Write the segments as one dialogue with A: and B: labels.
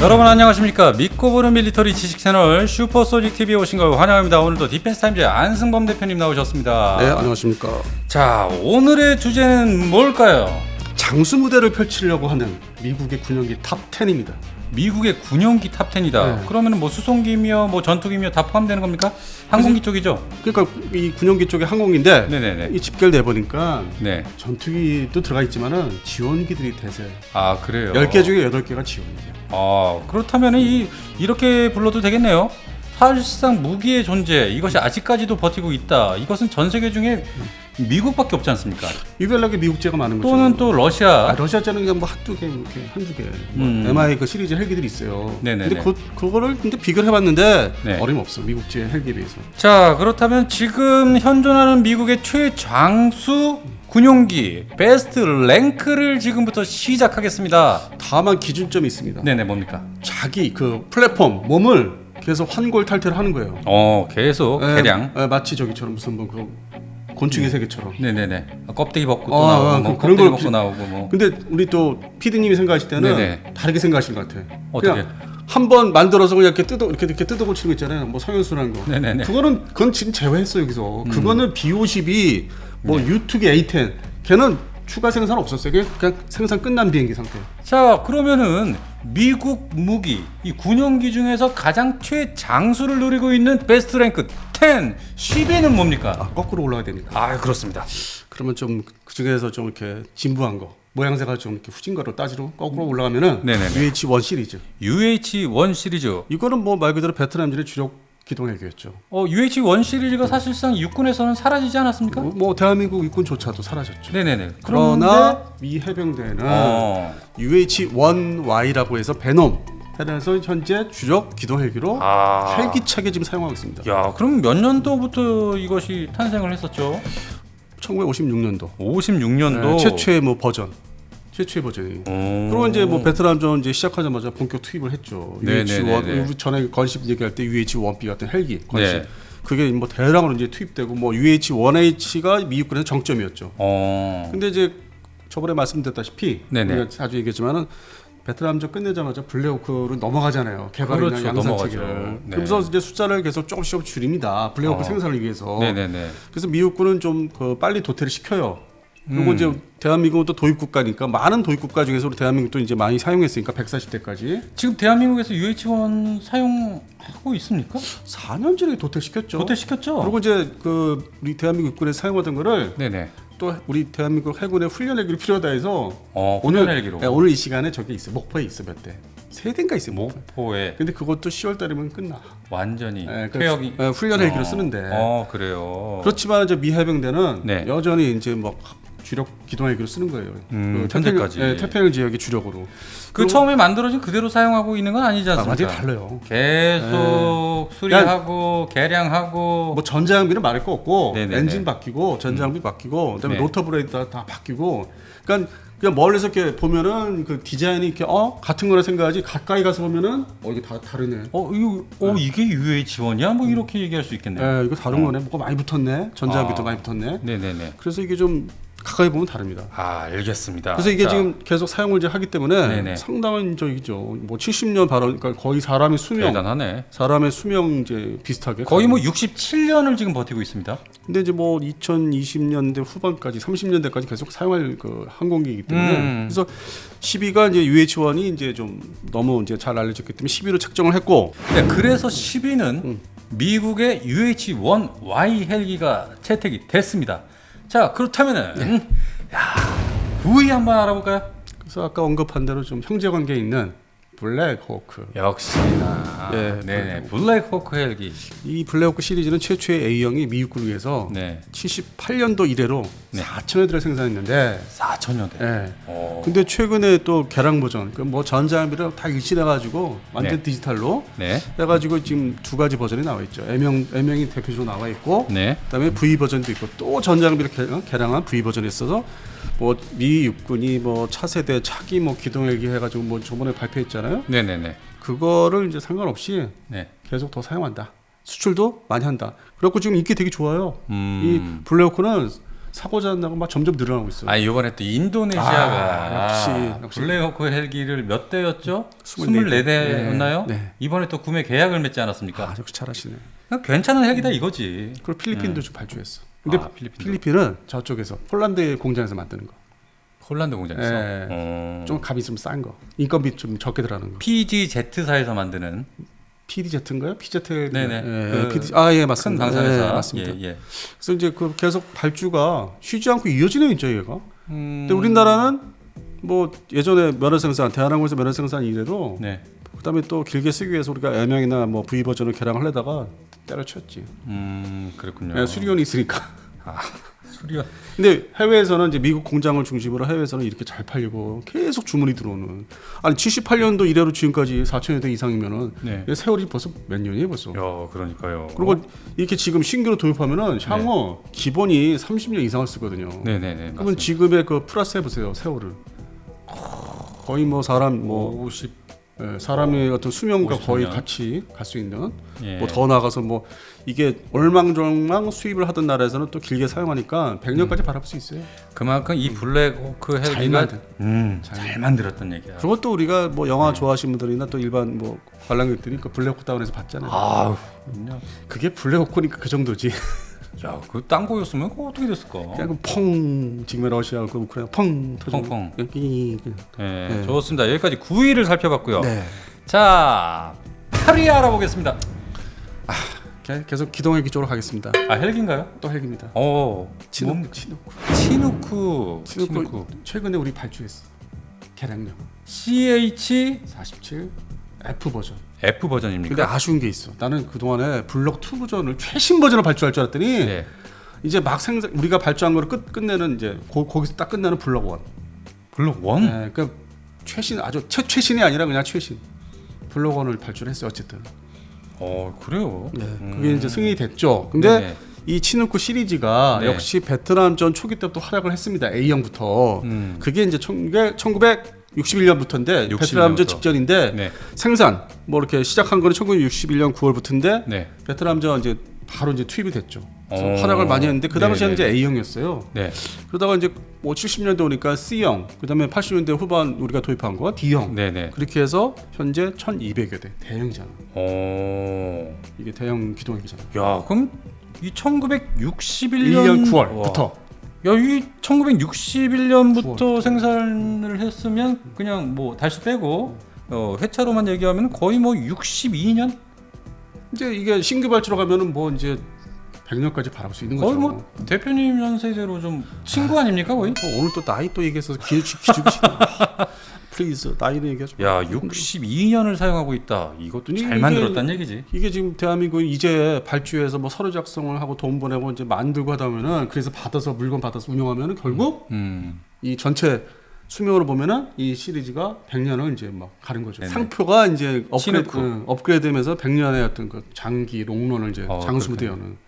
A: 여러분 안녕하십니까. 믿고 보는 밀리터리 지식 채널 슈퍼소닉 TV에 오신 걸 환영합니다. 오늘도 디펜스 타임즈의 안승범 대표님 나오셨습니다.
B: 네, 안녕하십니까.
A: 자, 오늘의 주제는 뭘까요?
B: 장수 무대를 펼치려고 하는 미국의 군용기 탑 10입니다.
A: 미국의 군용기 탑 10이다.
B: 네.
A: 그러면 뭐 수송기며 뭐 전투기며 다 포함되는 겁니까? 항공기 쪽이죠?
B: 그러니까 이 군용기 쪽에 항공기인데
A: 네네네.
B: 이 집계를 내보니까
A: 네.
B: 전투기도 들어가 있지만은 지원기들이 대세.
A: 아, 그래요?
B: 10개 중에 8개가 지원이죠.
A: 아, 그렇다면 이렇게 불러도 되겠네요. 사실상 무기의 존재, 이것이 아직까지도 버티고 있다. 이것은 전 세계 중에 미국밖에 없지 않습니까?
B: 유별나게 미국제가 많은 거죠.
A: 또는 또 러시아.
B: 러시아제는 그냥 뭐 한두 개, 이렇게 한두 개. MI 그 시리즈 헬기들이 있어요.
A: 네네네.
B: 근데 그거를 근데 비교를 해봤는데
A: 네.
B: 어림없어. 미국제 헬기에 비해서.
A: 자, 그렇다면 지금 현존하는 미국의 최장수 군용기 베스트 랭크를 지금부터 시작하겠습니다.
B: 다만 기준점이 있습니다.
A: 네네, 뭡니까?
B: 자기 그 플랫폼 몸을 계속 환골탈퇴를 하는 거예요.
A: 계속 개량.
B: 마치 저기처럼 무슨 뭐 그런 곤충의 세계처럼.
A: 네네네. 껍데기 벗고 또 나오고, 뭐
B: 그런
A: 껍데기
B: 걸
A: 벗고 나오고 뭐.
B: 근데 우리 또 PD님이 생각하실 때는
A: 네네.
B: 다르게 생각하시는 것 같아.
A: 어떻게?
B: 한 번 만들어서 그냥 이렇게 뜯어 고치는 거 있잖아요. 뭐 성형수라는 거.
A: 네네네.
B: 그건 지금 제외했어 여기서. 그거는 B-52, 뭐 U2기 A10. 걔는 추가 생산 없었어요. 그냥 생산 끝난 비행기 상태.
A: 자, 그러면은 미국 무기 이 군용기 중에서 가장 최장수를 누리고 있는 베스트 랭크 10, 10위는 뭡니까?
B: 거꾸로 올라가야 되니까.
A: 그렇습니다.
B: 그러면 좀 그 중에서 좀 이렇게 진부한 거. 모양새가 좀 이렇게 후진 거로 따지로 거꾸로 올라가면은
A: 네네네.
B: UH-1 시리즈.
A: UH-1 시리즈.
B: 이거는 뭐 말 그대로 베트남전의 주력 기동 헬기였죠.
A: UH-1 시리즈가 사실상 육군에서는 사라지지 않았습니까?
B: 뭐 대한민국 육군조차도 사라졌죠.
A: 네네네.
B: 그러나 미 해병대는
A: 어.
B: UH-1Y라고 해서 베놈 해서 현재 주력 기동 헬기로
A: 아.
B: 활기차게 지금 사용하고 있습니다.
A: 야, 그럼 몇 년도부터 이것이 탄생을 했었죠?
B: 1956년도.
A: 56년도.
B: 최초의 뭐 버전. 최초의 버전이. 그리고 이제 뭐 베트남전 이제 시작하자마자 본격 투입을 했죠.
A: 네네네네.
B: UH-1 전에 건십 얘기할 때 UH-1B 같은 헬기 건십.
A: 네.
B: 그게 뭐 대량으로 이제 투입되고 뭐 UH-1H가 미 육군의 정점이었죠. 근데 이제 저번에 말씀드렸다시피
A: 네네.
B: 우리가 자주 얘기했지만은 베트남전 끝내자마자 블랙호크로 넘어가잖아요. 개발이나
A: 그렇죠,
B: 양산
A: 넘어가죠.
B: 체계를.
A: 네.
B: 그러면서 이제 숫자를 계속 조금씩 줄입니다. 블랙호크 생산을 위해서.
A: 네네네.
B: 그래서 미 육군은 좀 빨리 도태를 시켜요. 그리고 이제 대한민국은 또 도입 국가니까 많은 도입 국가 중에서 우리 대한민국도 이제 많이 사용했으니까 140대까지
A: 지금 대한민국에서 UH-1 사용하고 있습니까?
B: 4년 전에 도태시켰죠.
A: 도태시켰죠?
B: 그리고 이제 그 우리 대한민국 육군에 사용하던 거를
A: 네네.
B: 또 우리 대한민국 해군의 훈련 헬기로 필요하다 해서
A: 훈련 헬기로.
B: 네, 오늘 이 시간에 저게 있어. 목포에 있어 몇 대. 세 대인가 있어요.
A: 목포에.
B: 근데 그것도 10월 달이면 끝나.
A: 완전히
B: 퇴역이 훈련 헬기로 쓰는데.
A: 그래요.
B: 그렇지만 이제 미 해병대는
A: 네.
B: 여전히 이제 뭐 주력 기동 헬기로 쓰는 거예요.
A: 현재까지.
B: 태평양 지역의 주력으로.
A: 그 처음에 만들어진 그대로 사용하고 있는 건 아니지 않습니까?
B: 완전히 달라요.
A: 계속 수리하고 개량하고
B: 뭐 전자장비는 말할 거 없고
A: 네네네.
B: 엔진 바뀌고 전자장비 바뀌고 그다음에
A: 네.
B: 로터 브레이드 다 바뀌고. 그러니까 그냥 멀리서 이렇게 보면은 그 디자인이 이렇게 같은 거라 생각하지 가까이 가서 보면은 이게 다 다르네.
A: 이게 UH-1이야? 뭐 이렇게 얘기할 수 있겠네요.
B: 이거 다른 거네. 뭐가 많이 붙었네. 전자장비도 많이 붙었네.
A: 네네네.
B: 그래서 이게 좀 가까이 보면 다릅니다.
A: 알겠습니다.
B: 그래서 이게
A: 자,
B: 지금 계속 사용을 이제 하기 때문에
A: 네네.
B: 상당한 적이죠. 뭐 70년 바로 그러니까 거의 사람의 수명,
A: 대단하네.
B: 사람의 수명 이제 비슷하게
A: 거의 뭐 67년을 지금 버티고 있습니다.
B: 근데 이제 뭐 2020년대 후반까지 30년대까지 계속 사용할 그 항공기이기 때문에 그래서 10위가 이제 UH-1이 이제 좀 너무 이제 잘 알려졌기 때문에 10위로 책정을 했고
A: 네, 그래서 10위는 미국의 UH-1Y 헬기가 채택이 됐습니다. 자, 그렇다면은 9위 한번 알아볼까요?
B: 그래서 아까 언급한 대로 좀 형제 관계에 있는 블랙호크.
A: 역시나. 네네. 블랙호크 헬기.
B: 이 블랙호크 시리즈는 최초의 A형이 미 육군을 위해서
A: 네.
B: 78년도 이래로 4천여 대를 생산했는데
A: 4천여 대.
B: 네. 근데 최근에 또 개량 버전, 그 뭐 전자장비를 다 일치해가지고 완전
A: 네.
B: 디지털로
A: 네.
B: 해가지고 지금 두 가지 버전이 나와 있죠. M형이 대표적으로 나와 있고,
A: 네.
B: 그다음에 V 버전도 있고 또 전자장비를 개량한 V 버전이 있어서 뭐 미 육군이 뭐 차세대 차기 뭐 기동헬기 해가지고 뭐 저번에 발표했잖아요.
A: 네네네.
B: 그거를 이제 상관없이
A: 네.
B: 계속 더 사용한다. 수출도 많이 한다. 그래갖고 지금 인기 되게 좋아요.
A: 음.
B: 이 블랙호크는 사고자 나고 막 점점 늘어나고 있어요.
A: 아 이번에 또 인도네시아가
B: 역시.
A: 블랙호크 헬기를 몇 대였죠?
B: 24
A: 24대였나요?
B: 네.
A: 이번에 또 구매 계약을 맺지 않았습니까?
B: 아, 역시 잘하시네.
A: 그냥 괜찮은 헬기다 이거지.
B: 그리고 필리핀도 좀 발주했어. 근데
A: 필리핀도.
B: 필리핀은 저쪽에서 폴란드 공장에서 만드는 거.
A: 폴란드 공장에서.
B: 예. 좀 값이 좀 싼 거. 인건비 좀 적게 들어가는 거.
A: PGZ사에서 만드는
B: PDZ인가요? PZ.
A: 네네.
B: 예,
A: 그
B: PD. 아, 예,
A: 큰
B: 맞습니다.
A: 방산회사.
B: 예, 맞습니다.
A: 예, 예.
B: 그래서 이제 그 계속 발주가 쉬지 않고 이어지네요, 이제 얘가. 근데
A: 음.
B: 우리나라는 뭐 예전에 면허 생산, 대한항공에서 면허 생산 이래로
A: 네.
B: 그다음에 또 길게 쓰기 위해서 우리가 M형이나 뭐 V 버전을 개량을 하려다가 때려쳤지.
A: 그렇군요.
B: 예, 수리원이 있으니까.
A: 수리원.
B: 근데 해외에서는 이제 미국 공장을 중심으로 해외에서는 이렇게 잘 팔리고 계속 주문이 들어오는. 아니 78년도 이래로 지금까지 4천여 대 이상이면은
A: 네.
B: 세월이 벌써 몇 년이에요, 벌써.
A: 야, 그러니까요.
B: 그리고 이렇게 지금 신규로 도입하면은 향후 기본이 30년 이상을 쓰거든요.
A: 네네네.
B: 그러면
A: 맞습니다.
B: 지금의 그 플러스 해보세요, 세월을. 거의 뭐 사람 뭐
A: 50.
B: 예, 사람의 어떤 수명과
A: 50년.
B: 거의 같이 갈 수 있는.
A: 예.
B: 뭐 더 나가서 뭐 이게 얼망졸망 수입을 하던 나라에서는 또 길게 사용하니까 100년까지 바라볼 수 있어요.
A: 그만큼 이 블랙호크
B: 잘
A: 헬기가
B: 만든.
A: 잘 만들었던 얘기야.
B: 그리고 또 우리가 뭐 영화 좋아하시는 분들이나 또 일반 뭐 관람객들이 그 블랙호크 다운에서 봤잖아요.
A: 아우.
B: 그게 블랙호크니까 그 정도지.
A: 야, 그 땅고였으면 그거 어떻게 됐을까?
B: 그냥 펑 지금 러시아 그 우크라이나 펑 터져.
A: 펑펑.
B: 여기.
A: 네,
B: 네.
A: 좋습니다. 여기까지 9위를 살펴봤고요.
B: 네.
A: 자, 8위 알아보겠습니다.
B: 계속 기동헬기 쪽으로 가겠습니다.
A: 아, 헬기인가요?
B: 또 헬기입니다.
A: 치누크.
B: 치누크.
A: 치누크.
B: 최근에 우리 발주했어. 개량형
A: CH
B: 47 F 버전.
A: F 버전입니까?
B: 근데 아쉬운 게 있어. 나는 그 동안에 블럭 2 버전을 최신 버전을 발주할 줄 알았더니
A: 네.
B: 이제 막 생산 우리가 발주한 거를 끝내는 이제 거기서 딱 끝나는 블럭 1.
A: 블록 1?
B: 네, 그러니까 최신 아주 최신이 아니라 그냥 최신 블럭 1을 발주를 했어요. 어쨌든.
A: 그래요.
B: 네, 그게 이제 승인이 됐죠. 근데
A: 네네.
B: 이 치누크 시리즈가
A: 네.
B: 역시 베트남전 초기 때부터 활약을 했습니다. A형부터. 그게 이제 1961년부터인데
A: 61년부터.
B: 베트남전 직전인데
A: 네.
B: 생산 뭐 이렇게 시작한 거는 1961년 9월부터인데
A: 네.
B: 베트남전 이제 바로 이제 투입이 됐죠. 그래서
A: 오.
B: 활약을 많이 했는데 그 당시에는
A: 네네.
B: 이제 A형이었어요.
A: 네.
B: 그러다가 이제 뭐 70년대 오니까 C형, 그다음에 80년대 후반 우리가 도입한 거 D형.
A: 네, 네.
B: 그렇게 해서 현재 1,200여 대 대형이잖아. 이게 대형 기동헬기잖아.
A: 야, 그럼 이 1961년
B: 1년 9월부터.
A: 야, 이 1961년부터
B: 9월.
A: 생산을 했으면 그냥 뭐 달수 빼고 회차로만 얘기하면 거의 뭐 62년?
B: 이제 이게 신규 발주로 가면은 뭐 이제 100년까지 바라볼 수 있는 거죠.
A: 거의 뭐 대표님 연세대로 좀 친구 아닙니까 거의?
B: 오늘 또 나이 또 얘기해서 기죽이 플리즈 나이는 얘기하죠.
A: 야, 62년을 사용하고 있다. 이것도 잘
B: 이게-
A: 만들었다는 얘기지.
B: 이게 지금 대한민국 이제 발주해서 뭐 서류 작성을 하고 돈 보내고 이제 만들고 하다 보면은 그래서 받아서 물건 받아서 운영하면은 결국 이 전체 수명으로 보면은 이 시리즈가 100년을 이제 막 가는 거죠.
A: 네네.
B: 상표가 이제
A: 치누크.
B: 업그레이드되면서 100년의 어떤 그 장기 롱런을 이제 장수무대하는.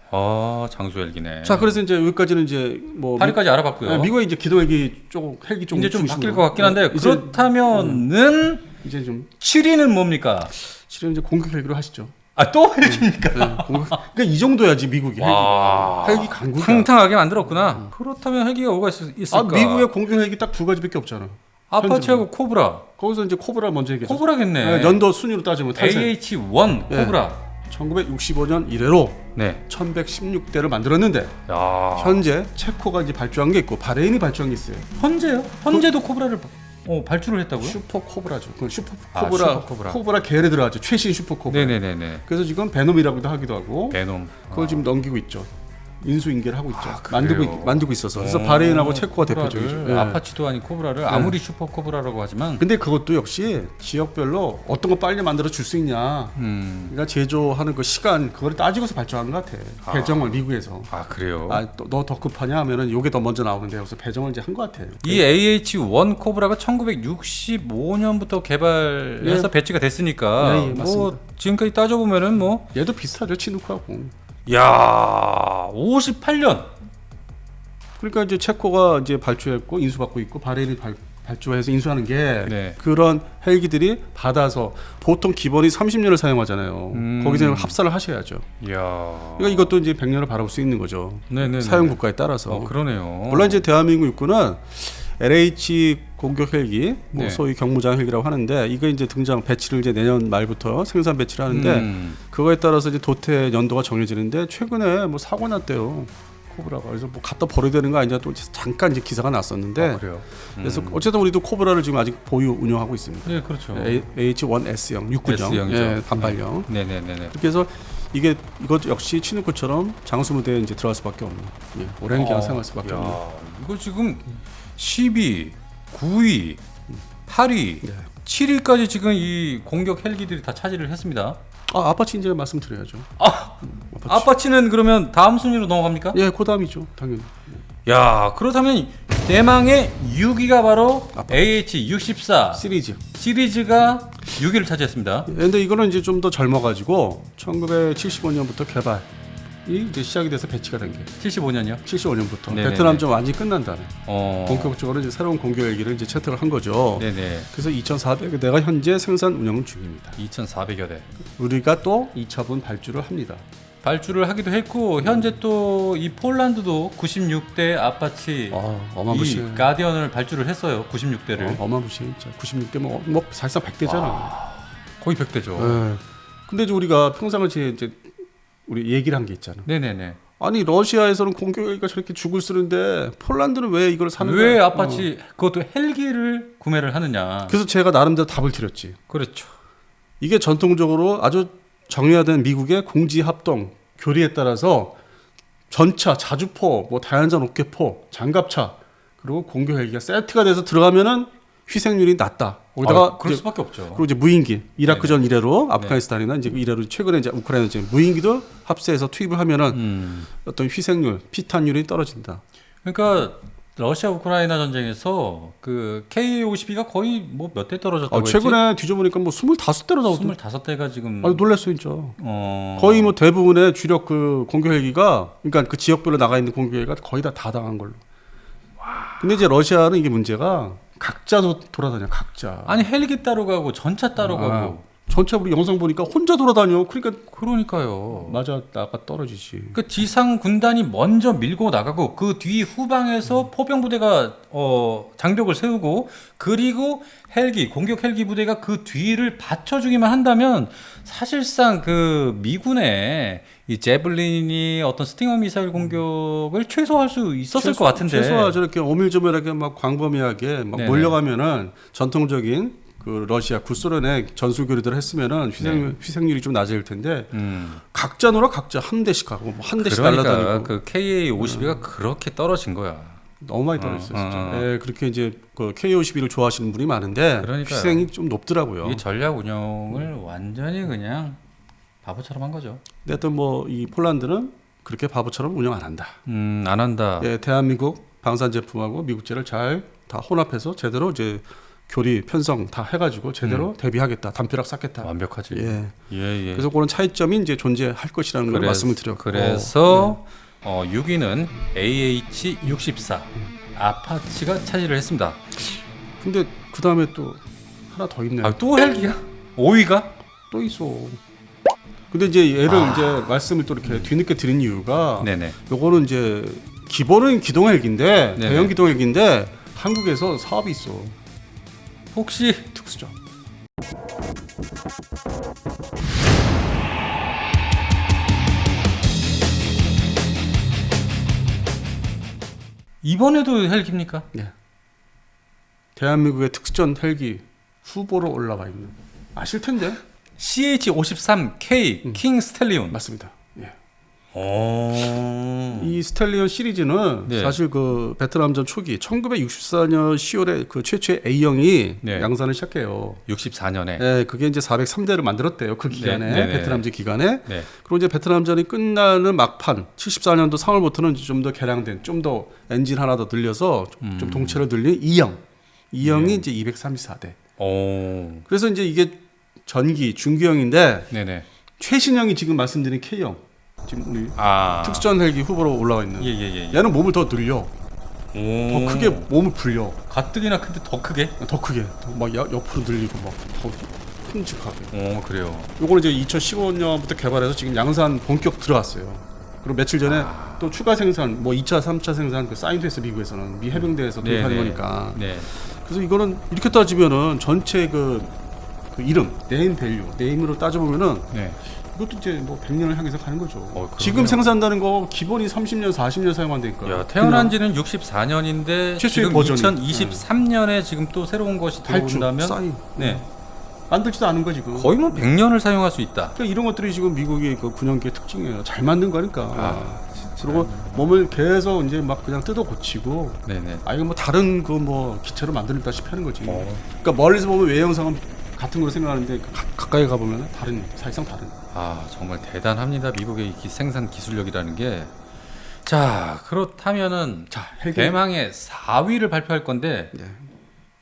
A: 장수 헬기네.
B: 자, 그래서 이제 여기까지는 이제 뭐
A: 파리까지 알아봤고요.
B: 미국의 이제 기동헬기 쪽 헬기 쪽
A: 이제 좀
B: 중심으로.
A: 바뀔 것 같긴 한데
B: 이제
A: 그렇다면은
B: 이제 좀
A: 7위는 뭡니까?
B: 실은 이제 공격 헬기로 하시죠.
A: 아, 또 헬기입니까?
B: 그러니까 이 정도야지 미국이
A: 와,
B: 헬기 강국이야.
A: 팽팽하게 만들었구나. 그렇다면 헬기가 뭐가 있을까?
B: 아, 미국의 공격 헬기 딱 두 가지밖에 없잖아.
A: 아파치하고 코브라.
B: 거기서 이제 코브라 먼저 얘기했죠.
A: 코브라겠네.
B: 연도 순위로 따지면 탈세.
A: AH-1
B: 예.
A: 코브라.
B: 1965년 이래로
A: 네.
B: 1116대를 만들었는데
A: 야,
B: 현재 체코가 이제 발주한 게 있고 바레인이 발주한 게 있어요.
A: 현재요? 현재도 코브라를 발주를 했다고요?
B: 슈퍼 코브라죠. 그건 슈퍼
A: 아,
B: 코브라,
A: 슈퍼 코브라.
B: 코브라 계열에 들어가죠. 최신 슈퍼 코브라.
A: 네네네네.
B: 그래서 지금 베놈이라고도 하기도 하고
A: 베놈.
B: 그걸 지금 넘기고 있죠. 인수인계를 하고 있죠.
A: 그래요?
B: 만들고 있어서. 그래서 바레인하고 체코가 대표적이죠. 예.
A: 아파치도 아닌 코브라를 아무리 슈퍼 코브라라고 하지만
B: 근데 그것도 역시 지역별로 어떤 거 빨리 만들어 줄 수 있냐. 그러니까 제조하는 그 시간 그걸 따지고서 발주하는 것 같아. 배정을 미국에서.
A: 그래요.
B: 너 더 급하냐 하면은 이게 더 먼저 나오는데 그래서 배정을 이제 한 것 같아.
A: 이 AH-1 코브라가 1965년부터 개발해서 배치가 됐으니까
B: 예,
A: 뭐
B: 맞습니다.
A: 지금까지 따져보면은 뭐
B: 얘도 비슷하죠, 치누크하고.
A: 야, 58년.
B: 그러니까 이제 체코가 이제 발주했고 인수받고 있고 바레인이 발주해서 인수하는 게
A: 네.
B: 그런 헬기들이 받아서 보통 기본이 30년을 사용하잖아요. 거기서 합사를 하셔야죠.
A: 이야.
B: 그러니까 이것도 이제 100년을 바라볼 수 있는 거죠.
A: 네네.
B: 사용 국가에 따라서.
A: 그러네요.
B: 물론 이제 대한민국 육군은 LH 공격 헬기, 뭐
A: 네.
B: 소위 경무장 헬기라고 하는데 이거 이제 등장 배치를 이제 내년 말부터 생산 배치를 하는데 그거에 따라서 이제 도태 연도가 정해지는데 최근에 뭐 사고 났대요. 코브라가. 그래서 뭐 갖다 버려야 되는 거 아니냐 또 잠깐 이제 기사가 났었는데.
A: 그래요.
B: 그래서 어쨌든 우리도 코브라를 지금 아직 보유 운영하고 있습니다.
A: 네, 그렇죠.
B: H1S형 육군형,
A: S형이죠.
B: 예, 단발형.
A: 네네네네.
B: 그렇게 해서 이것 역시 치누크처럼 장수무대에 이제 들어갈 수밖에 없는, 예, 오랜 기간 생활할 수밖에 없는.
A: 이거 지금 10위, 9위, 8위,
B: 네.
A: 7위까지 지금 이 공격 헬기들이 다 차지를 했습니다.
B: 아파치 이제 말씀드려야죠.
A: 아파치는 그러면 다음 순위로 넘어갑니까?
B: 예, 그다음이죠, 당연히.
A: 야, 그렇다면 대망의 6위가 바로 AH-64 시리즈가 6위를 차지했습니다.
B: 근데 이거는 이제 좀 더 젊어가지고 1975년부터 개발이 이제 시작이 돼서 배치가 된 게
A: 75년이요?
B: 75년부터
A: 네네네.
B: 베트남전 완전히 끝난 다음에
A: 어.
B: 본격적으로 이제 새로운 공격 헬기를 이제 채택을 한 거죠.
A: 네네.
B: 그래서 2,400대가 현재 생산 운영 중입니다.
A: 2,400여 대.
B: 우리가 또 2차분 발주를 합니다.
A: 발주를 하기도 했고 현재 또 이 폴란드도 96대 아파치
B: 어마무시해.
A: 이 가디언을 발주를 했어요. 96대를.
B: 어마무시해. 진짜 96대 뭐 사실상 100대잖아.
A: 거의 100대죠.
B: 예. 근데 이제 우리가 평상시에 이제 우리 얘기를 한 게 있잖아.
A: 네네네.
B: 아니 러시아에서는 공격 헬기가 저렇게 죽을 쓰는데 폴란드는 왜 이걸 사는 거야?
A: 왜 아파치 그것도 헬기를 구매를 하느냐.
B: 그래서 제가 나름대로 답을 드렸지.
A: 그렇죠.
B: 이게 전통적으로 아주 정예화된 미국의 공지 합동 교리에 따라서 전차, 자주포, 뭐 다연장 옥계포, 장갑차 그리고 공격 헬기가 세트가 돼서 들어가면은 희생률이 낮다. 거기다가
A: 그럴
B: 이제
A: 수밖에 없죠.
B: 그리고 이제 무인기 이라크 전 이래로
A: 네.
B: 아프가니스탄이나 이제 이래로 최근에 이제 우크라이나 이제 무인기도 합세해서 투입을 하면은 어떤 희생률, 피탄율이 떨어진다.
A: 그러니까 러시아 우크라이나 전쟁에서 그 K-52가 거의 뭐 몇 대 떨어졌다고 했지?
B: 최근에 뒤져보니까 뭐 25대로 나오더라고.
A: 25대가 지금
B: 놀랐어 진짜.
A: 어...
B: 거의 뭐 대부분의 주력 그 공격 헬기가 그러니까 그 지역별로 나가 있는 공격 헬기가 거의 다 당한 걸로. 근데 이제 러시아는 이게 문제가 각자도 돌아다녀 각자.
A: 아니 헬기 따로 가고 전차 따로 가고
B: 전체 우리 영상 보니까 혼자 돌아다녀.
A: 그러니까요.
B: 맞아 나가 떨어지지.
A: 그 지상 군단이 먼저 밀고 나가고 그 뒤 후방에서 포병 부대가 장벽을 세우고 그리고 헬기 공격 헬기 부대가 그 뒤를 받쳐주기만 한다면 사실상 그 미군의 이 제블린이 어떤 스팅어 미사일 공격을 최소화할 수 있었을 것 같은데.
B: 최소화 저렇게 오밀조밀하게 막 광범위하게 막
A: 네네.
B: 몰려가면은 전통적인 그 러시아 구소련의 전술 교류들을 했으면은 희생률이 좀 낮을 텐데 각자 놀아 각자 한 대씩 가고 뭐 한 대씩
A: 그러니까
B: 날라다니고
A: 그 KA-52가 그렇게 떨어진 거야.
B: 너무 많이 떨어졌어요 진짜. 예, 그렇게 이제 그 K-52를 좋아하시는 분이 많은데
A: 그러니까요.
B: 희생이 좀 높더라고요.
A: 이게 전략 운영을 완전히 그냥 바보처럼 한 거죠.
B: 근데 하여튼 뭐 이 폴란드는 그렇게 바보처럼 운영 안 한다.
A: 안 한다.
B: 예, 대한민국 방산 제품하고 미국제를 잘 다 혼합해서 제대로 이제 교리 편성 다 해가지고 제대로 대비하겠다. 담벼락 쌓겠다.
A: 완벽하지.
B: 예.
A: 예.
B: 그래서 그런 차이점이 이제 존재할 것이라는 걸 말씀을 드렸고.
A: 그래서 6위는 AH-64 아파치가 차지를 했습니다.
B: 근데 그 다음에 또 하나 더 있네.
A: 또 헬기야? 5위가?
B: 또 있어. 근데 이제 얘를 이제 말씀을 또 이렇게 뒤늦게 드린 이유가
A: 네네.
B: 요거는 이제 기본은 기동 헬기인데
A: 네네.
B: 대형 기동 헬기인데 한국에서 사업이 있어.
A: 혹시
B: 특수죠.
A: 이번에도 헬기입니까?
B: 예. 대한민국의 특수전 헬기 후보로 올라가 있는. 아실 텐데.
A: CH-53K 킹 스텔리온.
B: 맞습니다. 예.
A: 오.
B: 이 스텔리온 시리즈는
A: 네.
B: 사실 그 베트남전 초기 1964년 10월에 그 최초의 A형이
A: 네.
B: 양산을 시작해요.
A: 64년에.
B: 네, 그게 이제 403대를 만들었대요. 그 기간에
A: 네, 네,
B: 베트남전 기간에.
A: 네.
B: 그리고 이제 베트남전이 끝나는 막판 74년도 3월부터는 좀 더 개량된, 좀 더 엔진 하나 더 늘려서 좀 동체를 늘린 E형. E형이 이제 234대.
A: 오.
B: 그래서 이제 이게 전기 중기형인데
A: 네네.
B: 최신형이 지금 말씀드린 K형. 지금 우리
A: 아.
B: 특수전 헬기 후보로 올라와 있는.
A: 예.
B: 얘는 몸을 더 늘려.
A: 오.
B: 더 크게 몸을 불려.
A: 가뜩이나 큰데 더 크게?
B: 더 크게. 막 옆으로 늘리고 막 더 큼직하게.
A: 오, 그래요.
B: 요거는 이제 2015년부터 개발해서 지금 양산 본격 들어갔어요. 그리고 며칠 전에 또 추가 생산, 뭐 2차, 3차 생산 그 사인도 했어 미국에서는 미 해병대에서 도입하는 거니까.
A: 네.
B: 그래서 이거는 이렇게 따지면은 전체 그 이름, 네임 밸류, 네임으로 따져보면은
A: 네.
B: 이것도 이제 뭐 100년을 향해서 가는 거죠.
A: 그러네요.
B: 지금 생산되는 거 기본이 30년, 40년 사용한다니까.
A: 야, 태어난 지는 64년인데
B: 최초의
A: 지금
B: 버전이.
A: 2023년에 지금 또 새로운 것이 들어온다면
B: 사인.
A: 네.
B: 만들지도 않은 거 지금.
A: 거의 뭐 100년을 사용할 수 있다.
B: 그러니까 이런 것들이 지금 미국의 그 군용기의 특징이에요. 잘 만든 거니까.
A: 아,
B: 그리고 몸을 계속 이제 막 그냥 뜯어 고치고.
A: 네네.
B: 이거 뭐 다른 그 뭐 기체로 만들다시피 하는 거지. 그러니까 멀리서 보면 외형상은 같은 거로 생각하는데 가까이 가 보면 사실상 다른.
A: 아, 정말 대단합니다. 미국의 이 생산 기술력이라는 게. 자, 그렇다면은
B: 자, 헬기.
A: 대망의 4위를 발표할 건데
B: 네.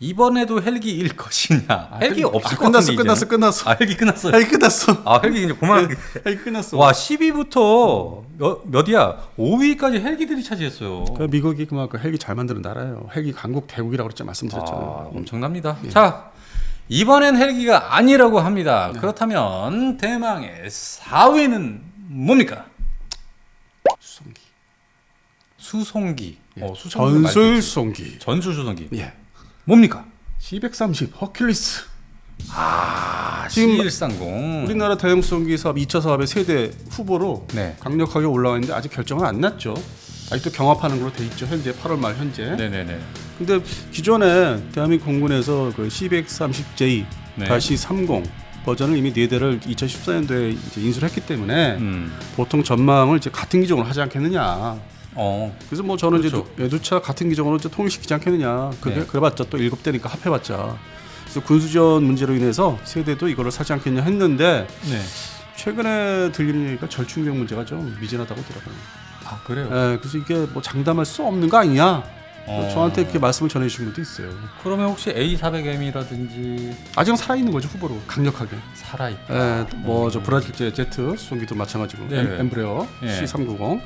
A: 이번에도 헬기일 것이냐? 헬기 없을 것
B: 끝났어,
A: 같은데. 이제는.
B: 끝났어.
A: 아, 헬기 끝났어요.
B: 헬기 끝났어.
A: 아, 헬기 이제 그만.
B: 헬기 끝났어.
A: 와, 10위부터 몇이야? 5위까지 헬기들이 차지했어요.
B: 그 미국이 그만큼 헬기 잘 만드는 나라예요. 헬기 강국 대국이라고 그랬죠. 말씀드렸잖아요.
A: 엄청납니다.
B: 예.
A: 자, 이번엔 헬기가 아니라고 합니다. 그렇다면 대망의 4위는 뭡니까?
B: 수송기.
A: 수송기.
B: 예.
A: 수송기
B: 전술 수송기.
A: 전술 수송기.
B: 예.
A: 뭡니까?
B: C-130 허큘리스.
A: 지금
B: 지금
A: C130.
B: 우리나라 대형 수송기 사업 2차 사업의 세대 후보로
A: 네.
B: 강력하게 올라와 있는데 아직 결정은 안 났죠. 아직도 경합하는 걸로 돼 있죠. 현재 8월 말 현재.
A: 네네네.
B: 근데 기존에 대한민국 공군에서 그 C-130J
A: 네.
B: 다시 30 버전을 이미 4대를 2014년도에 이제 인수를 했기 때문에 보통 전망을 이제 같은 기종으로 하지 않겠느냐. 그래서 뭐 저는
A: 그렇죠.
B: 이제 외두차 같은 기종으로 이제 통일시키지 않겠느냐.
A: 네.
B: 그래봤자 또 7대니까 합해봤자. 그래서 군수전 문제로 인해서 세대도 이거를 사지 않겠냐 했는데
A: 네.
B: 최근에 들리는 얘기가 절충력 문제가 좀 미진하다고 들어요.
A: 아, 그래요?
B: 그래서 이게 뭐 장담할 수 없는 거 아니냐. 저한테 이렇게 말씀을 전해주신 분도 있어요.
A: 그러면 혹시 A400M이라든지
B: 아직은 살아있는 거죠 후보로 강력하게.
A: 살아있다.
B: 뭐 저 브라질 제트 수송기도 마찬가지고
A: 네.
B: 엠브레어
A: 네.
B: C390.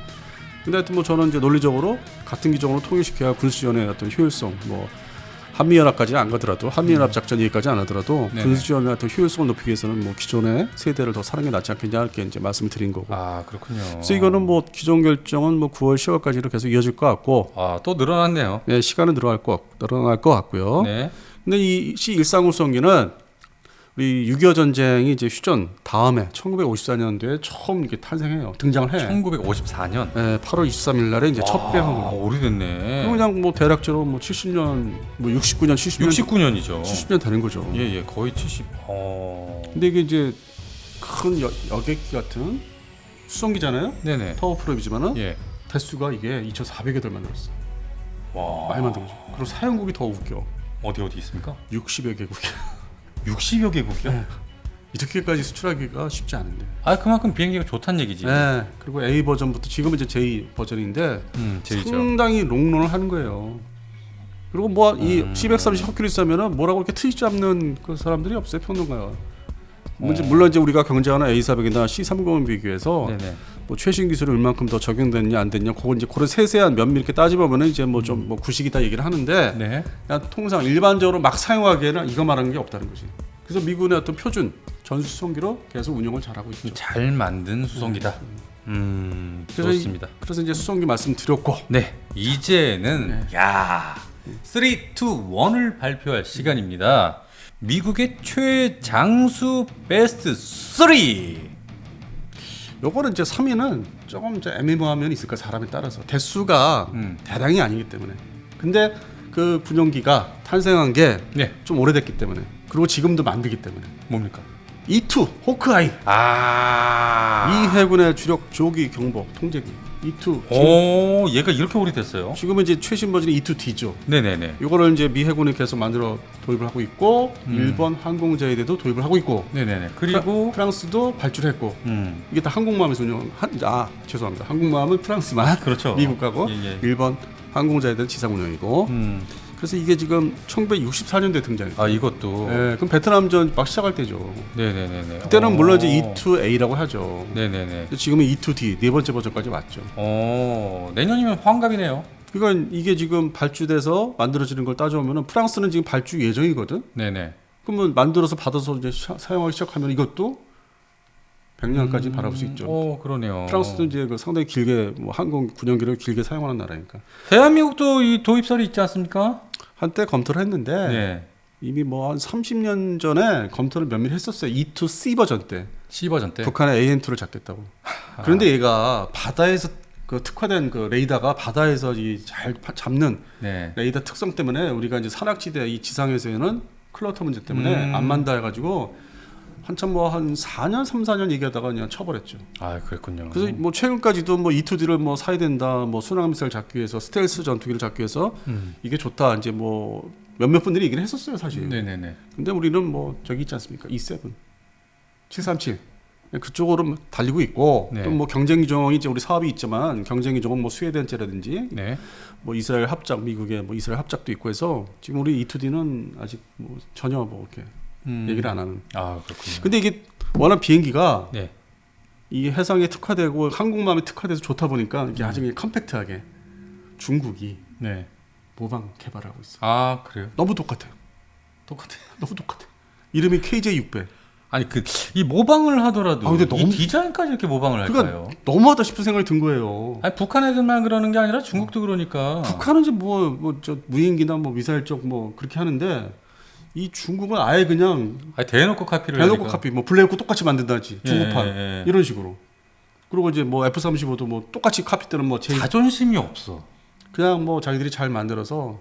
B: 근데 하여튼 뭐 저는 이제 논리적으로 같은 기종으로 통일시켜야 군수지원의 어떤 효율성, 뭐 한미연합까지 안 가더라도 한미연합 작전 얘기까지 안 하더라도
A: 네네.
B: 군수지원의 어떤 효율성을 높이기 위해서는 뭐 기존의 세대를 더 사는 게 낫지 않겠냐 이렇게 이제 말씀을 드린 거고.
A: 아, 그렇군요.
B: 그래서 이거는 뭐 기존 결정은 뭐 9월 10월까지로 계속 이어질 것 같고.
A: 또 늘어났네요.
B: 네, 시간은 늘어날 것 같고요.
A: 네.
B: 근데 이 C130 수송기는 우리 6.25 전쟁이 이제 휴전 다음에 1954년도에 처음 이렇게 탄생해요. 등장을 해.
A: 1954년.
B: 네, 8월 23일 날에 이제 첫 배항을.
A: 오래됐네.
B: 그냥 뭐 대략적으로 뭐 70년, 뭐 69년, 70년,
A: 69년이죠.
B: 70년 되는 거죠.
A: 예, 거의 70.
B: 근데 이게 이제 큰 여객기 같은 수송기잖아요.
A: 네네.
B: 터보프롭이지만은
A: 예.
B: 대수가 이게 2,400여 대 만들었어.
A: 와.
B: 많이 만든 거죠. 그리고 사용국이 더 웃겨.
A: 어디 있습니까?
B: 60여 개국이.
A: 60여 개국이요?
B: 네. 이렇게까지 수출하기가 쉽지 않은데.
A: 그만큼 비행기가 좋다는 얘기지.
B: 네. 그리고 A 버전부터 지금은 이제 J 버전인데
A: 제이죠.
B: 상당히 롱런을 하는 거예요. 그리고 뭐 이 C130 허큘리스 하면은 뭐라고 이렇게 트집 잡는 그 사람들이 없어요 평론가가. 물론 이제 우리가 경쟁하는 A400이나 C390 비교해서
A: 네네.
B: 뭐 최신 기술이 얼만큼 더 적용됐냐 안 됐냐 그건 이제 그런 세세한 면밀 이렇게 따져보면은 이제 뭐 좀 뭐 구식이다 얘기를 하는데
A: 네.
B: 그냥 통상 일반적으로 막 사용하기에는 이거 말하는 게 없다는 거지. 그래서 미군의 어떤 표준 전수송기로 계속 운영을 잘하고 있죠.
A: 잘 만든 수송기다. 좋습니다.
B: 그래서 이제 수송기 말씀드렸고.
A: 네. 이제는 3, 2, 1을 발표할 시간입니다. 미국의 최장수 베스트 3.
B: 요거는 이제 3위는 조금 이제 애매모호한 면이 있을까 사람에 따라서 대수가 대량이 아니기 때문에. 근데 그 군용기가 탄생한 게 좀
A: 네.
B: 오래됐기 때문에 그리고 지금도 만들기 때문에.
A: 뭡니까?
B: E2 호크아이. 이 해군의 주력 조기 경보 통제기 E2.
A: 얘가 이렇게 오래됐어요?
B: 지금은 이제 최신 버전이 E2D죠.
A: 네네네.
B: 이거를 이제 미 해군이 계속 만들어 도입을 하고 있고 일본 항공자위대도 도입을 하고 있고.
A: 네네네. 그리고
B: 프랑스도 발주했고.
A: 를
B: 이게 다 항공모함에서 죄송합니다. 항공모함은 프랑스만
A: 그렇죠.
B: 미국 가고 일본 항공자위대는 지상 운영이고. 그래서 이게 지금 1964년도에 등장했어요.
A: 이것도.
B: 네, 그럼 베트남전 막 시작할 때죠.
A: 네네네네.
B: 그때는 물론 이제 E2A라고 하죠.
A: 네네네.
B: 지금은 E2D 네 번째 버전까지 왔죠.
A: 내년이면 환갑이네요.
B: 그러니까 이게 지금 발주돼서 만들어지는 걸 따져보면은 프랑스는 지금 발주 예정이거든.
A: 네네.
B: 그러면 만들어서 받아서 이제 사용하기 시작하면 이것도 100년까지 바라볼 수 있죠.
A: 그러네요.
B: 프랑스도 이제 그 상당히 길게 뭐 항공 군용기를 길게 사용하는 나라니까.
A: 대한민국도 이 도입설이 있지 않습니까?
B: 한때 검토를 했는데
A: 네.
B: 이미 뭐 한 30년 전에 검토를 면밀히 했었어요. E2C 버전 때.
A: C 버전 때.
B: 북한의 AN2를 잡겠다고. 그런데 얘가 바다에서 그 특화된 그 레이더가 바다에서 잘 잡는
A: 네.
B: 레이더 특성 때문에 우리가 이제 산악지대 이 지상에서는 클러터 문제 때문에 안 만다 해가지고 한참 뭐 한 4년, 3, 4년 얘기하다가 그냥 쳐버렸죠.
A: 아, 그랬군요.
B: 그래서 뭐 최근까지도 뭐 E2D를 뭐 사야 된다, 뭐 순항미사일 잡기 위해서 스텔스 전투기를 잡기 위해서 이게 좋다 이제 뭐 몇몇 분들이 얘기를 했었어요 사실.
A: 네네네.
B: 근데 우리는 뭐 저기 있지 않습니까? E7, 737 그쪽으로 달리고 있고
A: 네.
B: 또 뭐 경쟁 기종이 이제 우리 사업이 있지만 경쟁 기종은 뭐 스웨덴제라든지
A: 네.
B: 뭐 이스라엘 합작, 미국의 뭐 이스라엘 합작도 있고 해서 지금 우리 E2D는 아직 뭐 전혀 뭐 이렇게 얘기를 안 하는.
A: 아, 그렇군요.
B: 근데 이게 워낙 비행기가
A: 네.
B: 이 해상에 특화되고 항공모함에 특화돼서 좋다 보니까 이게 아주 그냥 컴팩트하게 중국이
A: 네.
B: 모방 개발하고 있어.
A: 아, 그래요?
B: 너무 똑같아요.
A: 똑같아요.
B: 너무 똑같아. 이름이 KJ600.
A: 아니 이 모방을 하더라도
B: 아, 근데
A: 이
B: 너무-
A: 디자인까지 이렇게 모방을 할까요?
B: 그러니까 너무하다 싶은 생각이 든 거예요.
A: 아니 북한 애들만 그러는 게 아니라 중국도 그러니까.
B: 북한은 이제 저 무인기나 뭐 미사일 쪽 뭐 그렇게 하는데 이 중국은 아예 그냥
A: 아니 대놓고 카피를
B: 대놓고
A: 하니까.
B: 카피 뭐 블랙고 똑같이 만든다지 중국판
A: 예.
B: 이런 식으로. 그리고 이제 뭐 F-35도 뭐 똑같이 카피 때는 뭐 제일
A: 자존심이 없어.
B: 그냥 뭐 자기들이 잘 만들어서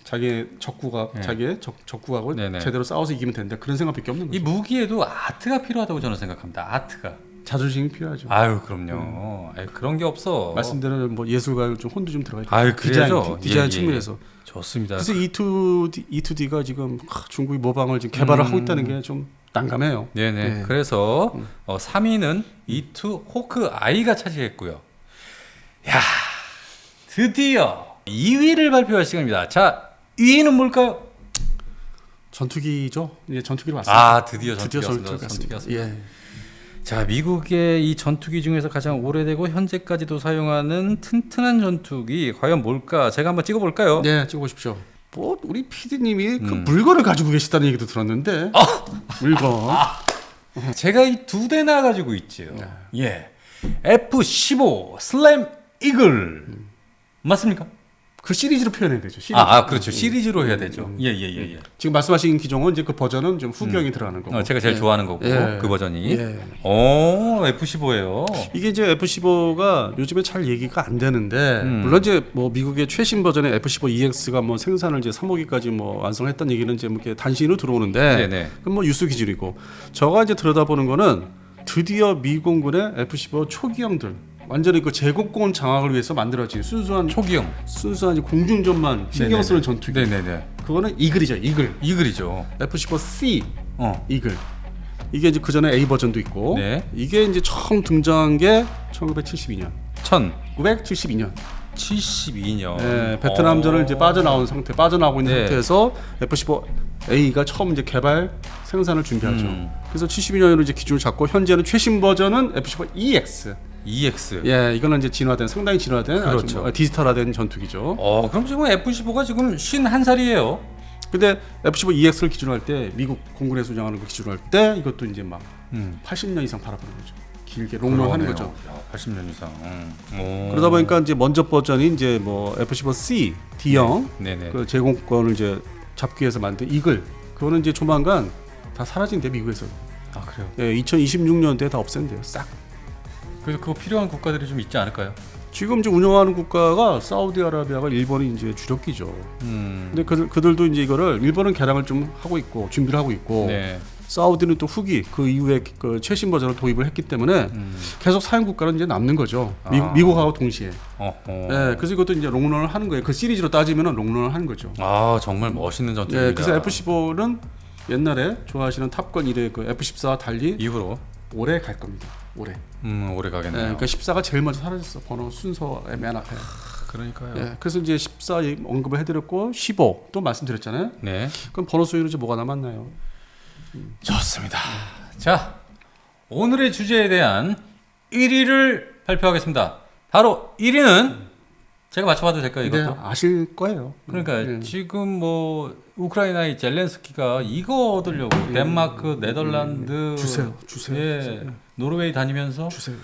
B: 자기 적국가
A: 네.
B: 자기의 적국하고
A: 네네.
B: 제대로 싸워서 이기면 된다 그런 생각밖에 없는
A: 이
B: 거죠.
A: 무기에도 아트가 필요하다고 저는 생각합니다. 아트가.
B: 자존심이 필요하죠.
A: 아유 그럼요. 아유, 그런 게 없어.
B: 말씀대로 뭐 예술가 좀 혼도 좀 들어가 있고
A: 아유, 그래야죠.
B: 디자인
A: 예,
B: 측면에서.
A: 좋습니다.
B: 그래서 E2D가 지금 중국이 모방을 지금 개발을 하고 있다는 게 좀 난감해요.
A: 네네.
B: 네.
A: 그래서 3위는 E2 호크 아이가 차지했고요. 야, 드디어 2위를 발표할 시간입니다. 자, 2위는 뭘까요?
B: 전투기죠. 이제 전투기로 왔습니다.
A: 아, 드디어 전투기였습니다. 전투기였습니다.
B: 예.
A: 자, 미국의 이 전투기 중에서 가장 오래되고 현재까지도 사용하는 튼튼한 전투기 과연 뭘까? 제가 한번 찍어볼까요?
B: 네, 찍어보십시오. 뭐 우리 PD님이 그 물건을 가지고 계시다는 얘기도 들었는데 물건.
A: 제가 이 2대나 가지고 있지요.
B: 네.
A: 예, F-15 슬램 이글 맞습니까?
B: 그 시리즈로 표현해야 되죠. 시리즈.
A: 그렇죠. 시리즈로 해야 되죠. 예.
B: 지금 말씀하신 기종은 이제 그 버전은 좀 후경이 들어가는 거고.
A: 제가 제일
B: 예.
A: 좋아하는 거고
B: 예.
A: 그 버전이.
B: 예.
A: 오, F-15예요.
B: 이게 이제 F-15가 요즘에 잘 얘기가 안 되는데 물론 이제 뭐 미국의 최신 버전의 F-15EX가 뭐 생산을 이제 3호기까지 뭐 완성했다는 얘기는 이제 뭐 이렇게 단신으로 들어오는데
A: 네네.
B: 그건 뭐 유수 기준이고 저가 이제 들여다보는 거는 드디어 미공군의 F-15 초기형들 완전히 그 제국권 장악을 위해서 만들어진 순수한
A: 초기형.
B: 이제 공중전만 신경 쓰는 전투기.
A: 네네네.
B: 그거는 이글이죠. 이글.
A: 이글이죠.
B: F-15C
A: 어.
B: 이글. 이게 이제 그 전에 A 버전도 있고.
A: 네.
B: 이게 이제 처음 등장한 게 1972년. 972년.
A: 1972년.
B: 네, 베트남전을 이제 빠져나오고 있는
A: 네.
B: 상태에서 F-15A가 처음 이제 개발 생산을 준비하죠. 그래서 72년으로 이제 기준을 잡고 현재는 최신 버전은 F-15EX.
A: EX.
B: 예, 이거는 이제 상당히 진화된
A: 그렇죠.
B: 아주 뭐 디지털화된 전투기죠.
A: 그럼 지금 F-15가 지금 51살이에요.
B: 근데 F-15EX를 기준으로 할 때 미국 공군에서 운영하는 거 기준으로 할 때 이것도 이제 막 80년 이상 바라보는 거죠. 길게 롱런하는 거죠.
A: 80년 이상.
B: 그러다 보니까 이제 먼저 버전이 이제 뭐 F-15C D형
A: 네네.
B: 그 제공권을 이제 잡기 위해서 만든 이글 그거는 이제 조만간 다 사라진대 미국에서.
A: 아, 그래요.
B: 예, 2026년도에 다 없앤대요. 싹.
A: 그래서 그거 필요한 국가들이 좀 있지 않을까요?
B: 지금 이제 운영하는 국가가 사우디아라비아가 일본이 이제 주력기죠. 근데 그들도 이제 이거를 일본은 개량을 좀 하고 있고 준비를 하고 있고
A: 네.
B: 사우디는 또 후기 그 이후에 그 최신 버전을 도입을 했기 때문에 계속 사용 국가는 이제 남는 거죠. 미국하고 동시에. 예, 그래서 이것도 이제 롱런을 하는 거예요. 그 시리즈로 따지면은 롱런을 하는 거죠.
A: 아, 정말 멋있는 전투기입니다.
B: 예, 그래서 F-15는 옛날에 좋아하시는 탑건 1의 그 F-14와 달리
A: 이후로
B: 올해 갈 겁니다. 올해.
A: 오래
B: 예,
A: 가겠네요.
B: 그러니까 14가 제일 먼저 사라졌어. 번호 순서의 맨 앞에.
A: 그러니까요.
B: 예, 그래서 이제 14 언급을 해드렸고 15 또 말씀드렸잖아요.
A: 네.
B: 그럼 번호 수위로 이제 뭐가 남았나요?
A: 좋습니다. 자, 오늘의 주제에 대한 1위를 발표하겠습니다. 바로 1위는 제가 맞춰봐도 될까요,
B: 네,
A: 이것도?
B: 아실 거예요.
A: 그러니까
B: 네.
A: 지금 뭐 우크라이나의 젤렌스키가 이거 얻으려고 덴마크, 네덜란드
B: 주세요.
A: 예, 노르웨이 다니면서
B: 주세요.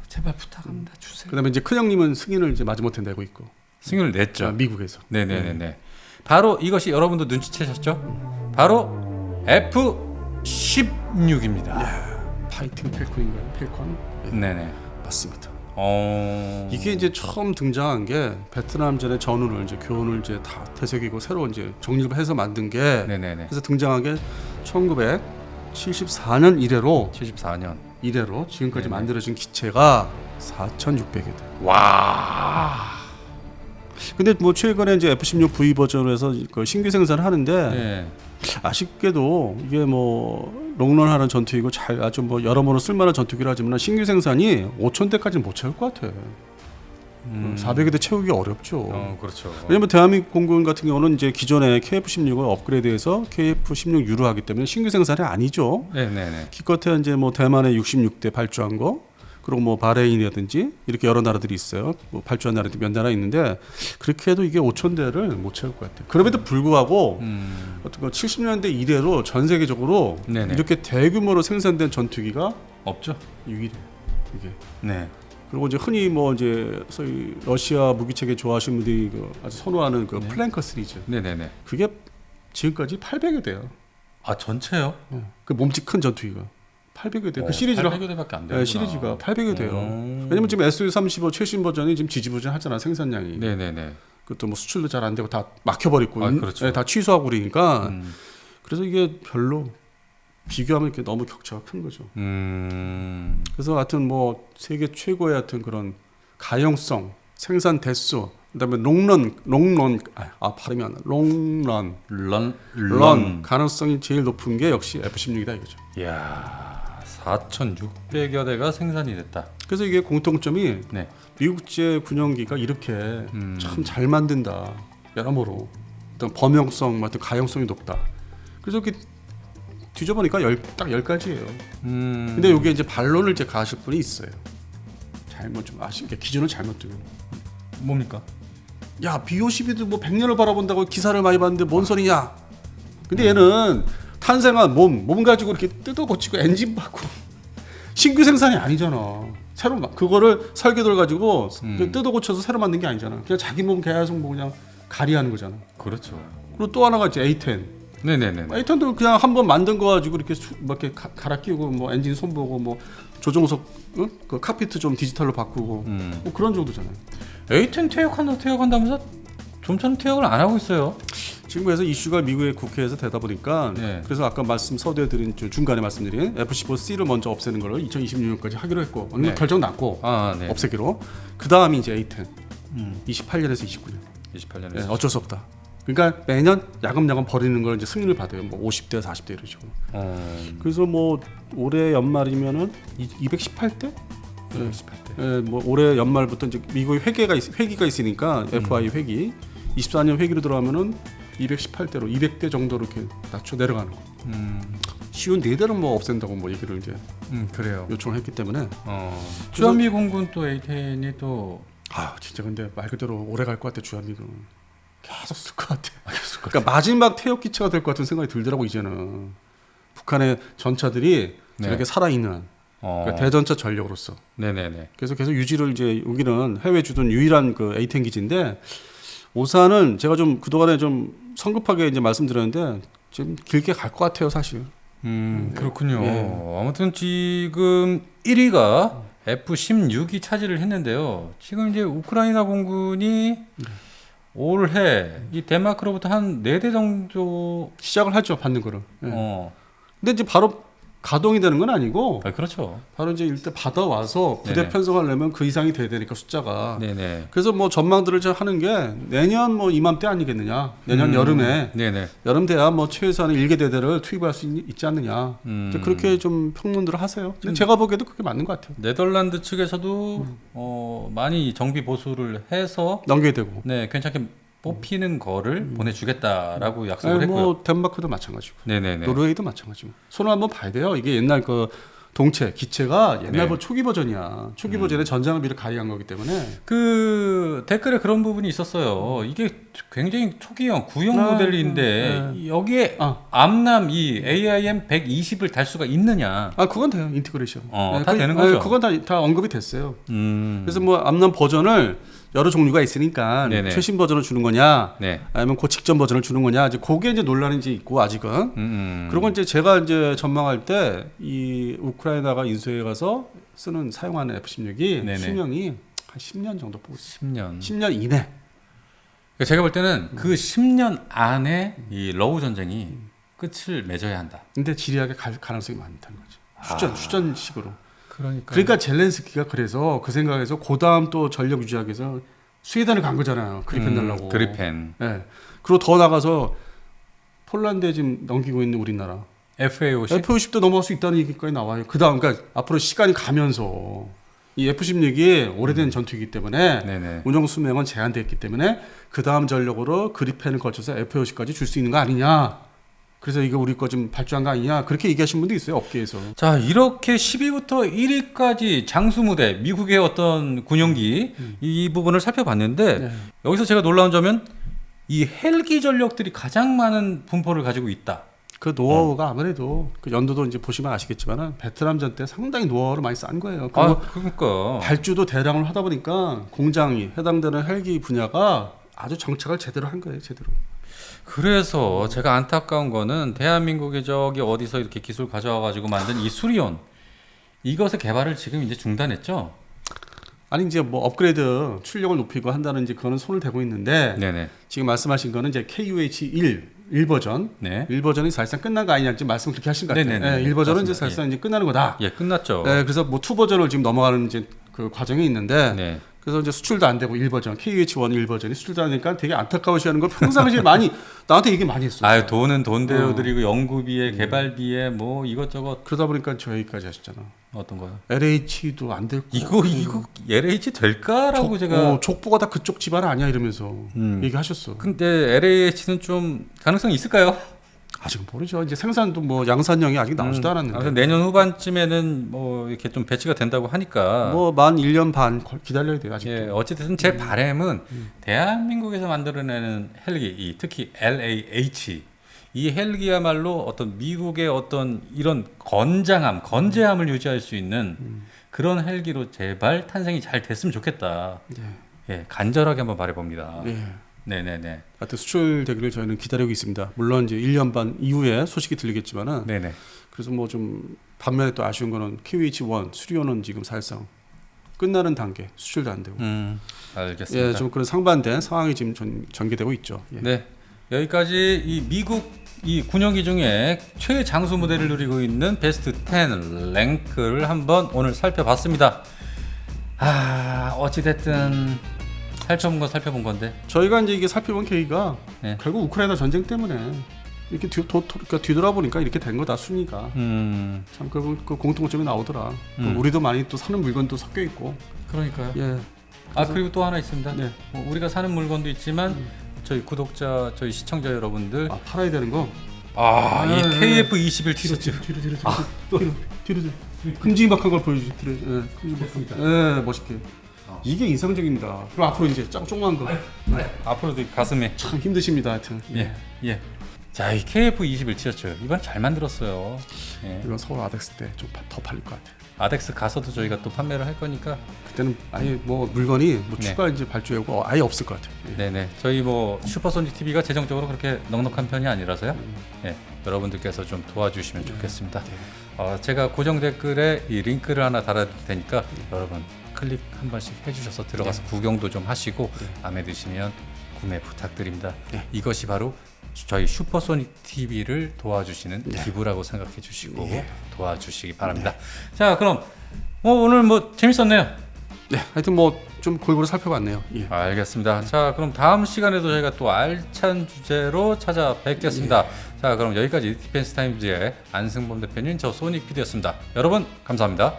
A: 제발 부탁합니다. 주세요.
B: 그다음에 이제 큰 형님은 승인을 이제 마지못해 내고 있고.
A: 승인을 냈죠.
B: 미국에서.
A: 네네네네. 바로 이것이 여러분도 눈치채셨죠? 바로 F-16입니다.
B: 파이팅 펠콘인가요? 펠콘?
A: 네네.
B: 맞습니다.
A: 어...
B: 이게 이제 처음 등장한 게 베트남전의 전후를 이제 교훈을 이제 다 되새기고 새로 이제 정립을 해서 만든 게
A: 네네네.
B: 그래서 등장한 게 1974년 이래로
A: 74년.
B: 지금까지
A: 네네.
B: 만들어진 기체가 4,600여 대.
A: 와.
B: 근데 뭐 최근에 이제 F-16V 버전에서 그 신규 생산을 하는데
A: 네.
B: 아쉽게도 이게 뭐 롱런하는 전투기고 잘 아주 뭐 여러모로 쓸만한 전투기라 하지만 신규 생산이 5,000대까지는 못 채울 것 같아. 400여 대 채우기 어렵죠.
A: 그렇죠.
B: 왜냐면 대한민국 공군 같은 경우는 이제 기존의 KF-16을 업그레이드해서 KF-16U로 하기 때문에 신규 생산이 아니죠.
A: 네네네.
B: 기껏해 이제 뭐 대만의 66대 발주한 거, 그리고 뭐 바레인이라든지 이렇게 여러 나라들이 있어요. 뭐 발주한 나라들이 몇 나라 있는데 그렇게 해도 이게 5,000대를 못 채울 것 같아요. 그럼에도 불구하고 어떤 거 70년대 이래로 전 세계적으로
A: 네네.
B: 이렇게 대규모로 생산된 전투기가
A: 없죠?
B: 유일해. 이게.
A: 네.
B: 그리고 이제 흔히 뭐 이제 소위 러시아 무기체계 좋아하시는 분들이 그 아주 선호하는 그 플랭커 시리즈.
A: 네네네.
B: 그게 지금까지 800여 대요.
A: 아 전체요?
B: 그 몸집 큰 전투기가 800여 대. 그 시리즈가
A: 800여대밖에 안 되는구나.
B: 네, 시리즈가 800여 대요. 왜냐면 지금 SU-35 최신 버전이 지금 지지부진하잖아 생산량이.
A: 네네네.
B: 그것도 뭐 수출도 잘 안 되고 다 막혀버리고
A: 아, 그렇죠.
B: 네, 다 취소하고 그러니까 그래서 이게 별로 비교하면 이렇게 너무 격차가 큰 거죠. 그래서 하여튼 뭐 세계 최고의 하여튼 그런 가용성, 생산 대수, 그다음에 롱런 발음이 안 나. 롱런
A: 런.
B: 가능성이 제일 높은 게 역시 F-16이다 이거죠.
A: 이야 4,600여 대가 생산이 됐다.
B: 그래서 이게 공통점이
A: 네.
B: 미국제 군용기가 이렇게 참 잘 만든다. 여러모로 어떤 범용성, 어떤 가용성이 높다. 그래서 이렇게 뒤져보니까 딱 10가지예요. 근데 이게 이제 반론을 이제 가하실 분이 있어요. 잘못 좀 아쉽게 기준을 잘못 두면.
A: 뭡니까?
B: 야 B-52도 뭐 100년을 바라본다고 기사를 많이 봤는데 뭔 소리냐? 근데 얘는 탄생한 몸 가지고 이렇게 뜯어 고치고 엔진 받고 신규 생산이 아니잖아. 새로 그거를 설계도를 가지고 뜯어 고쳐서 새로 만든 게 아니잖아. 그냥 자기 몸 계속 뭐 그냥 가리하는 거잖아.
A: 그렇죠.
B: 그리고 또 하나가 이제 A10.
A: 네네네.
B: A10도 그냥 한번 만든 거 가지고 이렇게 막 이렇게 갈아 끼우고 뭐 엔진 손 보고 뭐 조종석 그 카피트 좀 디지털로 바꾸고 뭐 그런 정도잖아요.
A: A10 퇴역한다면서 좀처럼 퇴역을 안 하고 있어요.
B: 지금 그래서 이슈가 미국의 국회에서 되다 보니까
A: 네.
B: 그래서 아까 서두에드린 중간에 말씀드린 F-15C를 먼저 없애는 걸 2026년까지 하기로 했고 어느
A: 네.
B: 결정 났고
A: 네.
B: 없애기로 그 다음이 이제 A10 28년에서 29년
A: 28년에.
B: 네, 어쩔 수 없다. 그러니까 매년 야금야금 버리는 걸 이제 승인을 받아요. 뭐 50대 40대 이런 식으로. 그래서 뭐 올해 연말이면은 218대?
A: 218대.
B: 예, 뭐 올해 연말부터 이제 미국의 회기가 있으니까 FI 회기 24년 회기로 들어가면은 218대로 200대 정도로 이렇게 낮춰 내려가는 거. 쉬운 4대는 뭐 없앤다고 뭐 얘기를 이제
A: 그래요.
B: 요청을 했기 때문에
A: 주한미 공군 또 A10이 또
B: 진짜 근데 말 그대로 오래 갈 것 같아. 주한미군 계속 쓸 것 같아. 그러니까 마지막 태역 기체가 될 것 같은 생각이 들더라고 이제는. 북한의 전차들이
A: 네.
B: 이렇게 살아있는 그러니까 대전차 전력으로서.
A: 네네네.
B: 그래서 계속 유지를 이제 여기는 해외 주둔 유일한 그 A10 기지인데 오사는 제가 좀 그동안에 좀 성급하게 이제 말씀드렸는데 좀 길게 갈 것 같아요 사실.
A: 그렇군요.
B: 예.
A: 아무튼 지금 1위가 F-16이 차지를 했는데요. 지금 이제 우크라이나 공군이 올해 이 덴마크로부터 한 4대 정도
B: 시작을 하죠 받는 거를. 예.
A: 어.
B: 근데 이제 바로 가동이 되는 건 아니고
A: 그렇죠.
B: 바로 이제 일단 받아와서 부대
A: 네네.
B: 편성하려면 그 이상이 돼야 되니까 숫자가.
A: 네네.
B: 그래서 뭐 전망들을 좀 하는 게 내년 뭐 이맘때 아니겠느냐. 내년 여름에
A: 네네.
B: 여름 돼야 뭐 최소한 1개대대를 투입할 수 있지 않느냐. 이제 그렇게 좀 평론들을 하세요. 근데 제가 보기에도 그게 맞는 것 같아요.
A: 네덜란드 측에서도 많이 정비 보수를 해서
B: 넘겨야 되고.
A: 네 괜찮게 뽑히는 거를 보내주겠다라고 약속을
B: 아니,
A: 했고요.
B: 뭐 덴마크도 마찬가지고.
A: 네네네.
B: 노르웨이도 마찬가지고. 손을 한번 봐야 돼요. 이게 옛날 그 동체, 기체가 옛날
A: 네.
B: 뭐 초기 버전이야. 초기 버전에 전장비를 가리한 거기 때문에.
A: 그 댓글에 그런 부분이 있었어요. 이게 굉장히 초기형 구형
B: 네,
A: 모델인데 여기에
B: 아.
A: 암남 이 AIM 120을 달 수가 있느냐?
B: 그건 돼요. 인티그레이션.
A: 다 되는 거죠?
B: 그건 다 언급이 됐어요.
A: 음.
B: 그래서 뭐 암남 버전을 여러 종류가 있으니까
A: 네네.
B: 최신 버전을 주는 거냐,
A: 네.
B: 아니면 그 직전 버전을 주는 거냐, 이제 그게 이제 논란이 이제 있고 아직은. 그리고 이제 제가 이제 전망할 때 이 우크라이나가 인수해 가서 사용하는 F-16이
A: 네네.
B: 수명이 한 10년 정도 보고 있어요.
A: 10년.
B: 10년 이내.
A: 제가 볼 때는 그 10년 안에 이 러우 전쟁이 끝을 맺어야 한다.
B: 근데 지리하게 갈 가능성이 많다는 거죠. 휴전식으로.
A: 그러니까
B: 젤렌스키가 그래서 그 생각에서 그 다음 또 전력 유지하기 위해서 스웨덴을 간 거잖아요. 그리펜 달라고.
A: 그리펜.
B: 네. 그리고 더 나가서 폴란드에 지금 넘기고 있는 우리나라.
A: FA50.
B: F-50도 넘어갈 수 있다는 얘기까지 나와요. 그 다음, 그러니까 앞으로 시간이 가면서 이 F-16이 오래된 전투이기 때문에
A: 네네.
B: 운영 수명은 제한되었기 때문에 그 다음 전력으로 그리펜을 거쳐서 F-50까지 줄 수 있는 거 아니냐. 그래서 이거 우리 거 좀 발주한 거 아니냐. 그렇게 얘기하신 분도 있어요. 업계에서.
A: 자, 이렇게 10위부터 1위까지 장수무대, 미국의 어떤 군용기 이 부분을 살펴봤는데
B: 네.
A: 여기서 제가 놀라운 점은 이 헬기 전력들이 가장 많은 분포를 가지고 있다.
B: 그 노하우가 아무래도 그 연도도 이제 보시면 아시겠지만은 베트남전 때 상당히 노하우를 많이 싼 거예요.
A: 그러니까.
B: 발주도 대량을 하다 보니까 공장이 해당되는 헬기 분야가 아주 정착을 제대로 한 거예요. 제대로.
A: 그래서 제가 안타까운 거는 대한민국이 저기 어디서 이렇게 기술 가져와 가지고 만든 이 수리온 이것의 개발을 지금 이제 중단했죠.
B: 아니 이제 뭐 업그레이드 출력을 높이고 한다는 이제 그거는 손을 대고 있는데
A: 네네.
B: 지금 말씀하신 거는 이제 KUH1 버전
A: 네.
B: 1 버전이 사실상 끝난 거 아니냐 지금 말씀 그렇게 하신 것 같아요.
A: 네네네.
B: 1 버전은 이제
A: 맞습니다.
B: 사실상 이제 끝나는 거다.
A: 예, 끝났죠.
B: 네, 그래서 뭐 2 버전을 지금 넘어가는 이제 그 과정이 있는데
A: 네.
B: 그래서 이제 수출도 안 되고 1 버전 KUH1 1 버전이 수출도 안 되니까 되게 안타까워하시는 걸 평상시에 많이 나한테 얘기 많이 했어요.
A: 아유, 돈은 돈대로 드리고 연구비에 개발비에 뭐 이것저것
B: 그러다 보니까 저 얘기까지 하셨잖아.
A: 어떤 거요?
B: LH도 안 되고
A: 이거 LH 될까라고 제가
B: 족보가 다 그쪽 집안 아니야 이러면서 얘기하셨어.
A: 근데 LH는 좀 가능성이 있을까요?
B: 아직은 모르죠. 이제 생산도 뭐 양산형이 아직 나오지도 않았는데.
A: 아무튼 내년 후반쯤에는 뭐 이렇게 좀 배치가 된다고 하니까
B: 뭐 만 1년 반 기다려야 돼요 아직.
A: 예, 어찌됐든 제 바람은 대한민국에서 만들어내는 헬기, 특히 LAH 이 헬기야말로 어떤 미국의 어떤 이런 건재함을 유지할 수 있는 그런 헬기로 제발 탄생이 잘 됐으면 좋겠다. 예, 간절하게 한번 바라봅니다.
B: 예.
A: 네네네.
B: 하여튼 수출되기를 저희는 기다리고 있습니다. 물론 이제 1년 반 이후에 소식이 들리겠지만은.
A: 네네.
B: 그래서 뭐 좀 반면에 또 아쉬운 거는 KUH1 수리온은 지금 사실상 끝나는 단계 수출도 안 되고.
A: 알겠습니다.
B: 예, 좀 그런 상반된 상황이 지금 전개되고 있죠. 예.
A: 네. 여기까지 이 미국 이 군용기 중에 최장수 무대를 누리고 있는 베스트 10 랭크를 한번 오늘 살펴봤습니다. 어찌됐든 살펴본 건데.
B: 저희가 이제 이게 살펴본 계기가
A: 네.
B: 결국 우크라이나 전쟁 때문에 이렇게 그러니까 뒤돌아보니까 이렇게 된 거다 순위가. 참 그 공통점이 나오더라. 우리도 많이 또 사는 물건도 섞여 있고.
A: 그러니까요.
B: 예.
A: 그리고 또 하나 있습니다.
B: 네.
A: 우리가 사는 물건도 있지만 저희 구독자, 저희 시청자 여러분들
B: 팔아야 되는 거.
A: 이 KF21 티셔츠.
B: 뒤로. 큼지막한 걸 보여주지. 뒤로. 예, 멋있게. 이게 인상적입니다. 그리고 앞으로 이제 조그만 거.
A: 앞으로도 가슴에
B: 참 힘드십니다. 하여튼.
A: 예. 자, 이 KF21 티셔츠 이번 잘 만들었어요. 예.
B: 이건 서울 아덱스 때 좀 더 팔릴 것 같아요.
A: 아덱스 가서도 저희가 또 판매를 할 거니까.
B: 그때는 아예 뭐 물건이 뭐
A: 네.
B: 추가 이제 발주하고 아예 없을 것 같아요. 예.
A: 네네. 저희 뭐 슈퍼소닉 TV가 재정적으로 그렇게 넉넉한 편이 아니라서요. 예, 여러분들께서 좀 도와주시면 좋겠습니다. 제가 고정 댓글에 이 링크를 하나 달아둘 테니까 여러분 클릭 한 번씩 해주셔서 들어가서 구경도 좀 하시고 마음에 드시면 구매 부탁드립니다. 이것이 바로 저희 슈퍼소닉 TV를 도와주시는 기부라고 생각해 주시고 도와주시기 바랍니다. 자, 그럼 오늘 뭐 재밌었네요.
B: 네, 하여튼 뭐 좀 골고루 살펴봤네요. 예.
A: 알겠습니다. 자, 그럼 다음 시간에도 저희가 또 알찬 주제로 찾아뵙겠습니다. 자, 그럼 여기까지 디펜스 타임즈의 안승범 대표님, 저 소닉 PD였습니다. 여러분 감사합니다.